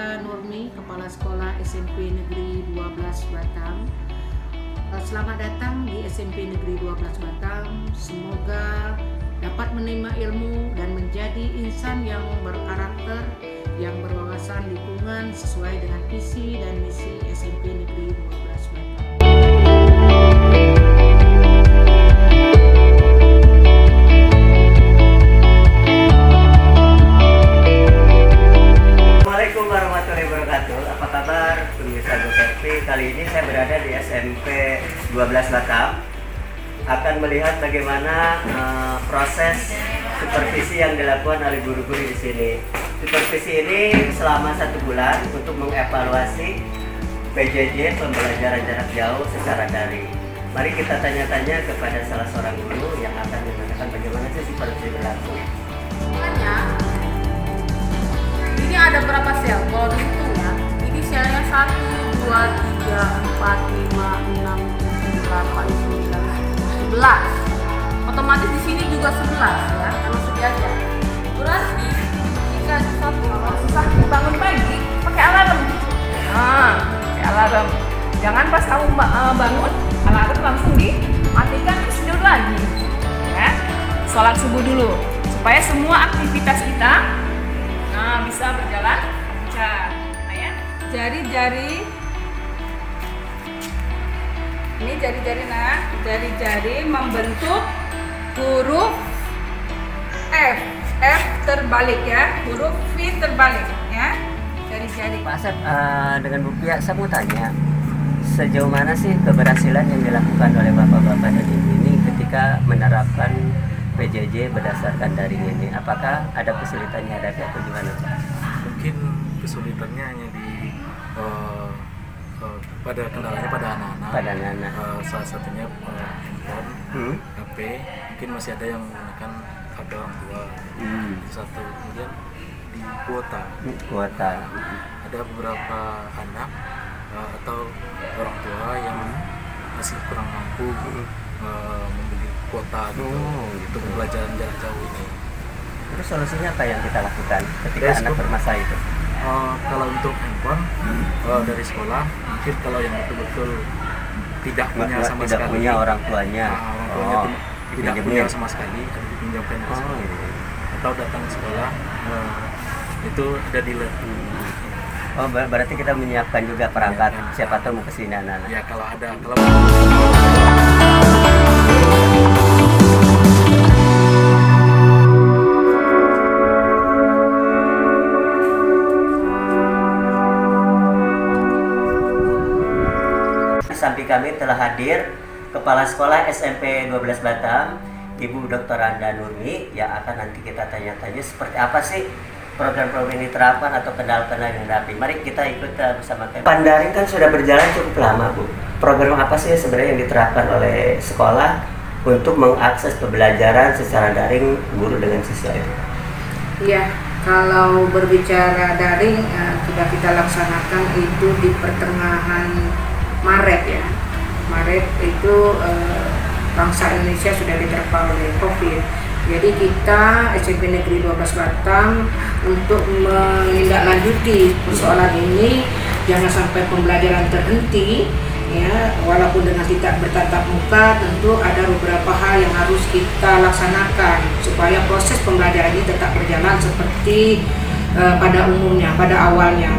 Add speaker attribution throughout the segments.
Speaker 1: Randa Nurmi, Kepala Sekolah SMP Negeri 12 Batam. Selamat datang di SMP Negeri 12 Batam. Semoga dapat menerima ilmu dan menjadi insan yang berkarakter, yang berwawasan lingkungan sesuai dengan visi dan misi SMP Negeri 12 Batam.
Speaker 2: Assalamualaikum warahmatullahi wabarakatuh. Apa kabar pemirsa GoTV? Kali ini saya berada di SMP 12 Batam, akan melihat bagaimana proses supervisi yang dilakukan oleh guru-guru di sini. Supervisi ini selama 1 bulan untuk mengevaluasi PJJ pembelajaran jarak jauh secara daring. Mari kita tanya-tanya kepada salah seorang guru yang akan mengatakan bagaimana sih supervisi berlangsung.
Speaker 3: Ini ada berapa sel? Kalau dihitung ya, ini selnya 1, 2, 3, 4, 5, 6, 7, 8, 9, 11. Otomatis di sini juga 11 ya, karena sejajar. Berarti jika satu susah bangun pagi, pakai alarm. Nah, pakai alarm. Jangan pas kamu bangun, alarm langsung dimatikan, tidur lagi. Ya, sholat subuh dulu, supaya semua aktivitas kita bisa berjalan lancar. Nah ya, jari-jari ini jari-jari membentuk huruf F terbalik ya, huruf V terbalik ya, jari-jari.
Speaker 2: Pak Asep, dengan Bu Pia, saya mau tanya, sejauh mana sih keberhasilan yang dilakukan oleh bapak-bapak dan ibu ini ketika menerapkan PJJ berdasarkan daring ini? Apakah ada kesulitannya ada atau gimana?
Speaker 4: Mungkin kesulitannya hanya di pada kendalanya pada anak-anak. Salah satunya handphone, HP. Mungkin masih ada yang menggunakan HP orang tua. Satu. Kemudian di kuota. Ada beberapa anak atau orang tua yang masih kurang mampu membeli kuota untuk pembelajaran jarak jauh ini.
Speaker 2: Terus solusinya apa yang kita lakukan ketika anak bermasalah itu?
Speaker 4: Kalau untuk handphone dari sekolah, mungkin kalau yang betul-betul tidak punya sama sekali,
Speaker 2: punya orang tuanya,
Speaker 4: tidak punya sama sekali, harus dipinjamkan ke sekolah. Atau datang ke sekolah, itu ada dealer.
Speaker 2: Oh, berarti kita menyiapkan juga perangkat, siapa tahu mau kesini anak-anak.
Speaker 4: Ya, kalau ada.
Speaker 2: Samping kami telah hadir Kepala Sekolah SMP 12 Batam, Ibu Dr. Randa Nurmi, yang akan nanti kita tanya-tanya seperti apa sih program-program ini diterapkan atau kendala-kendala yang dihadapi. Mari kita ikut bersama kami. Pandaring kan sudah berjalan cukup lama, Bu. Program apa sih sebenarnya yang diterapkan oleh sekolah untuk mengakses pembelajaran secara daring guru dengan siswa itu?
Speaker 1: Iya, kalau berbicara daring sudah kita laksanakan itu di pertengahan Maret ya. Maret itu bangsa Indonesia sudah diterpa oleh COVID. Jadi kita SMP Negeri 12 Batam untuk menindaklanjuti persoalan ini, jangan sampai pembelajaran terhenti ya, walaupun dengan tidak bertatap muka, tentu ada beberapa hal yang harus kita laksanakan supaya proses pembelajaran ini tetap berjalan seperti pada umumnya, pada awalnya.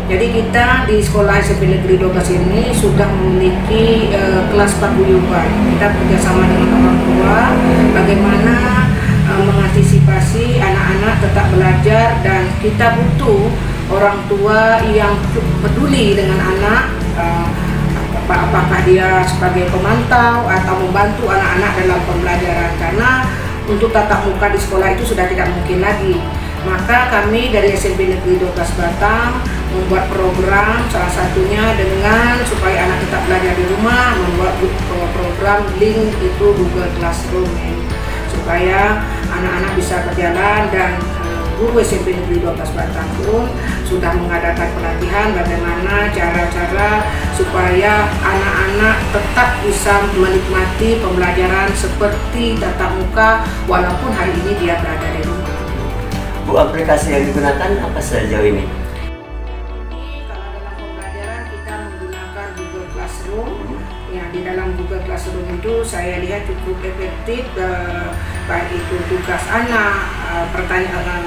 Speaker 1: Jadi kita di sekolah SMP Negeri 12 ini sudah memiliki kelas paguyuban. Kita bekerjasama dengan orang tua bagaimana mengantisipasi anak-anak tetap belajar, dan kita butuh orang tua yang peduli dengan anak, apakah dia sebagai pemantau atau membantu anak-anak dalam pembelajaran, karena untuk tatap muka di sekolah itu sudah tidak mungkin lagi. Maka kami dari SMP Negeri 12 Batam membuat program, salah satunya dengan supaya anak tetap belajar di rumah, membuat program link itu Google Classroom supaya anak-anak bisa berjalan, dan guru SMP Negeri 12 Batam pun sudah mengadakan pelatihan bagaimana cara-cara supaya anak-anak tetap bisa menikmati pembelajaran seperti tatap muka walaupun hari ini dia berada di rumah.
Speaker 2: Bu, aplikasi yang digunakan apa sejauh ini?
Speaker 1: Ya, di dalam Google Classroom itu saya lihat cukup efektif, baik itu tugas anak, pertanyaan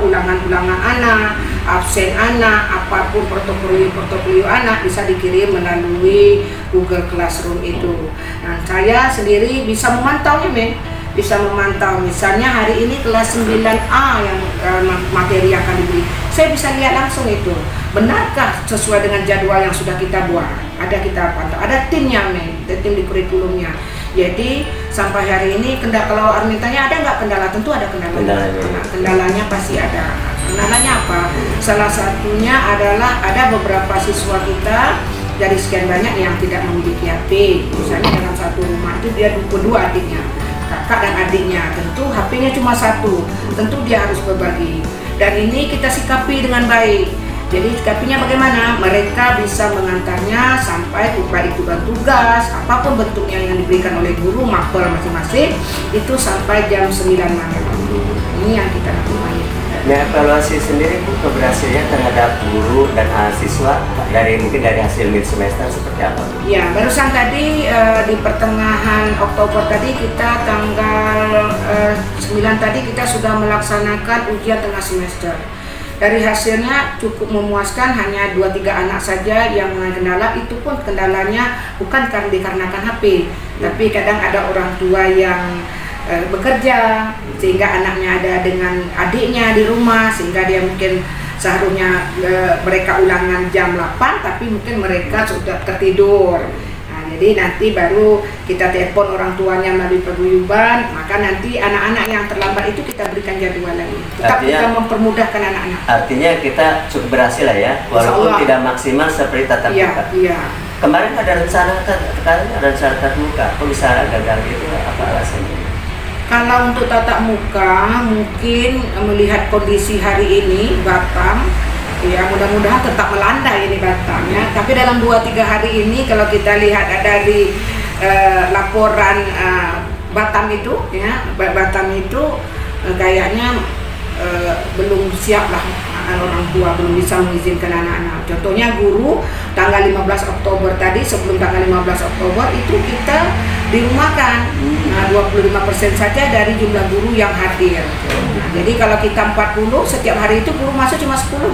Speaker 1: ulangan-ulangan anak, absen anak, apapun portofolio anak bisa dikirim melalui Google Classroom itu. Nah, saya sendiri bisa memantaunya, bisa memantau misalnya hari ini kelas 9A yang materi yang akan diberi, saya bisa lihat langsung itu benarkah sesuai dengan jadwal yang sudah kita buat, ada kita pantau, ada timnya tim di kurikulumnya. Jadi sampai hari ini kalau Armin tanya ada nggak kendala, tentu ada kendalanya pasti ada. Kendalanya apa? Salah satunya adalah ada beberapa siswa kita dari sekian banyak yang tidak memiliki HP. Misalnya dalam satu rumah itu dia dua adiknya, kakak dan adiknya, tentu HP-nya cuma satu, tentu dia harus berbagi. Dan ini kita sikapi dengan baik. Jadi sikapinya bagaimana? Mereka bisa mengantarnya sampai baik itu tugas, apapun bentuknya yang diberikan oleh guru, mapel masing-masing, itu sampai jam 9 malam. Ini yang kita lakukan.
Speaker 2: Nah, evaluasi sendiri Bu, keberhasilannya terhadap guru dan siswa mungkin dari hasil mid semester seperti apa?
Speaker 1: Ya, barusan tadi di pertengahan Oktober tadi kita tanggal 9 tadi kita sudah melaksanakan ujian tengah semester. Dari hasilnya cukup memuaskan, hanya 2-3 anak saja yang mengalami kendala, itu pun kendalanya bukan dikarenakan HP, tapi kadang ada orang tua yang bekerja sehingga anaknya ada dengan adiknya di rumah, sehingga dia mungkin seharusnya mereka ulangan jam 8 tapi mungkin mereka sudah tertidur. Nah, jadi nanti baru kita telepon orang tuanya melalui paguyuban, maka nanti anak-anak yang terlambat itu kita berikan jadwal lagi. Tetap kita mempermudahkan anak-anak.
Speaker 2: Artinya kita cukup berhasil lah ya, walaupun tidak maksimal seperti tatap muka.
Speaker 1: Iya.
Speaker 2: Kemarin ada rencana tatap muka, kok bisa gagal gitu, apa alasannya?
Speaker 1: Kalau untuk tatap muka, mungkin melihat kondisi hari ini Batam, ya mudah-mudahan tetap melandai ini Batam ya. Tapi dalam 2-3 hari ini kalau kita lihat dari laporan Batam itu, ya Batam itu kayaknya belum siap lah, orang tua belum bisa mengizinkan anak-anak. Contohnya guru tanggal 15 Oktober tadi, sebelum tanggal 15 Oktober itu kita dirumahkan. Nah, 25% saja dari jumlah guru yang hadir. Nah, jadi kalau kita 40, setiap hari itu guru masuk cuma 10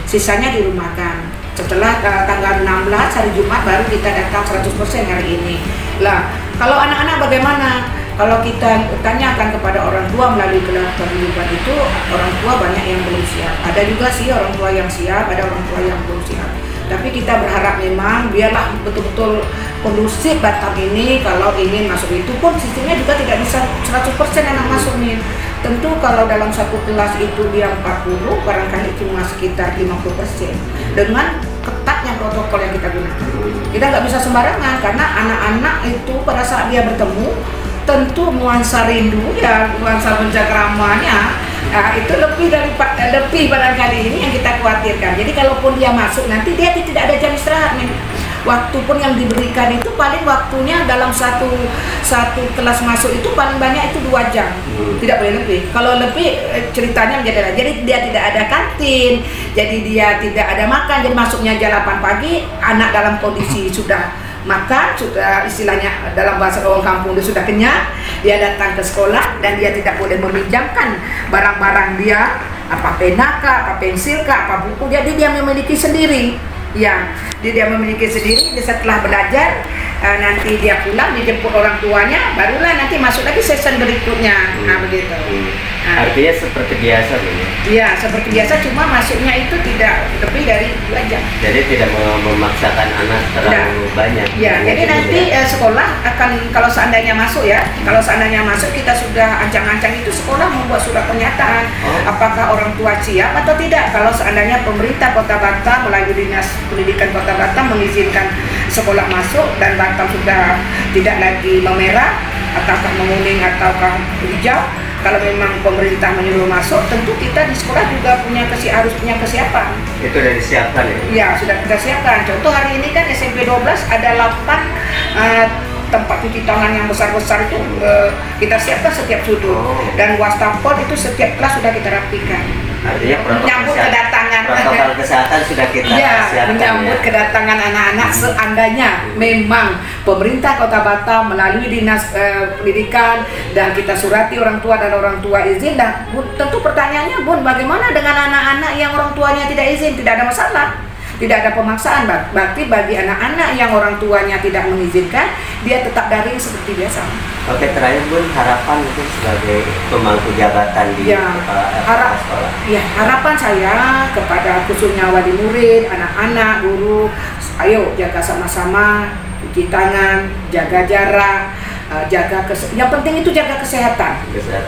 Speaker 1: sisanya dirumahkan. Setelah tanggal 16 hari Jumat baru kita datang 100% hari ini. Lah, kalau anak-anak bagaimana? Kalau kita tanyakan kepada orang tua melalui gelar paguyuban itu, orang tua banyak yang belum siap. Ada juga sih orang tua yang siap, ada orang tua yang belum siap. Tapi kita berharap memang biarlah betul-betul kondusif Batam ini kalau ingin masuk, itu pun sistemnya juga tidak bisa 100% anak masuk nih. Tentu kalau dalam satu kelas itu dia 40, barangkali cuma sekitar 50% dengan ketatnya protokol yang kita gunakan. Kita nggak bisa sembarangan karena anak-anak itu pada saat dia bertemu tentu nuansa rindu ya, nuansa pencakramanya itu lebih barangkali ini yang kita khawatirkan. Jadi kalaupun dia masuk nanti dia tidak ada jam istirahat nih. Waktu pun yang diberikan itu paling waktunya dalam satu kelas masuk itu paling banyak itu 2 jam, tidak boleh lebih. Kalau lebih ceritanya menjadi lain. Jadi dia tidak ada kantin, jadi dia tidak ada makan. Jadi masuknya jam 8 pagi, anak dalam kondisi sudah makan, sudah istilahnya dalam bahasa orang kampung dia sudah kenyang, dia datang ke sekolah dan dia tidak boleh meminjamkan barang-barang dia, apa pena kah, apa pensil kah, apa buku, jadi dia memiliki sendiri. Ya, dia memiliki sendiri. Setelah belajar nanti dia pulang, dijemput orang tuanya, barulah nanti masuk lagi sesi berikutnya. Nah begitu.
Speaker 2: Artinya seperti biasa Bu?
Speaker 1: Iya, seperti biasa, cuma masuknya itu tidak lebih dari 2 jam.
Speaker 2: Jadi tidak memaksakan anak terlalu banyak.
Speaker 1: Ya, jadi nanti sekolah akan, kalau seandainya masuk ya, kalau seandainya masuk kita sudah ancang-ancang itu sekolah membuat surat pernyataan apakah orang tua siap atau tidak. Kalau seandainya pemerintah Kota Batam melalui Dinas Pendidikan Kota Batam mengizinkan sekolah masuk dan Batam sudah tidak lagi memerah ataukah menguning ataukah hijau, kalau memang pemerintah menyuruh masuk, tentu kita di sekolah juga harus punya kesiapan. Itu sudah disiapkan ya? Ya, sudah kita siapkan. Contoh hari ini kan SMP 12 ada 8 tempat cuci tangan yang besar-besar itu kita siapkan setiap sudut. Dan wastafel itu setiap kelas sudah kita rapikan.
Speaker 2: Artinya
Speaker 1: menyambut kedatangan
Speaker 2: protokol kesehatan sudah kita
Speaker 1: ya,
Speaker 2: siapkan
Speaker 1: menyambut
Speaker 2: ya.
Speaker 1: kedatangan anak-anak seandainya memang pemerintah Kota Batam melalui dinas pendidikan dan kita surati orang tua dan orang tua izin, dan tentu pertanyaannya Bun, bagaimana dengan anak-anak yang orang tuanya tidak izin? Tidak ada masalah, tidak ada pemaksaan. Berarti bagi anak-anak yang orang tuanya tidak mengizinkan, dia tetap daring seperti biasa.
Speaker 2: Oke, terakhir Bun, harapan mungkin sebagai pemangku jabatan di sekolah.
Speaker 1: Ya, harapan saya kepada khususnya wali murid, anak-anak, guru, ayo jaga sama-sama, cuci tangan, jaga jarak, yang penting itu jaga kesehatan.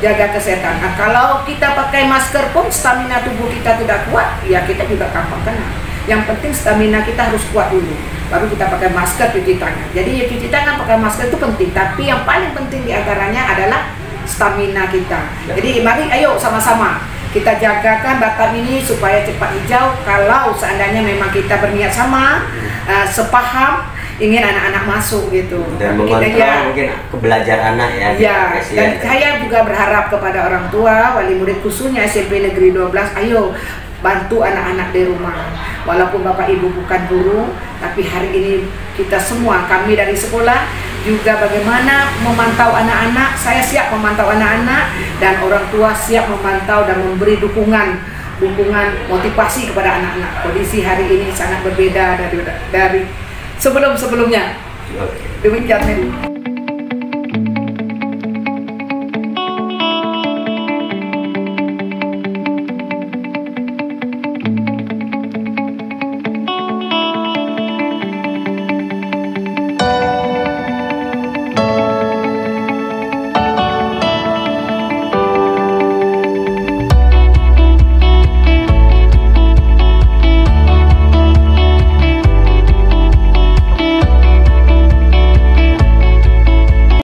Speaker 1: Jaga kesehatan. Nah, kalau kita pakai masker pun stamina tubuh kita tidak kuat, ya kita juga gampang kena. Yang penting stamina kita harus kuat dulu, baru kita pakai masker, cuci tangan. Jadi ya cuci tangan, pakai masker itu penting, tapi yang paling penting diantaranya adalah stamina kita. Jadi mari ayo sama-sama kita jagakan Batam ini supaya cepat hijau. Kalau seandainya memang kita berniat sama, sepaham, ingin anak-anak masuk gitu.
Speaker 2: Dan mengontrol mungkin belajar anak ya.
Speaker 1: Ya, dan saya juga berharap kepada orang tua, wali murid khususnya SMP Negeri 12, ayo bantu anak-anak di rumah. Walaupun Bapak Ibu bukan guru, tapi hari ini kita semua, kami dari sekolah juga bagaimana memantau anak-anak. Saya siap memantau anak-anak dan orang tua siap memantau dan memberi dukungan motivasi kepada anak-anak. Kondisi hari ini sangat berbeda dari sebelum-sebelumnya. Demikian.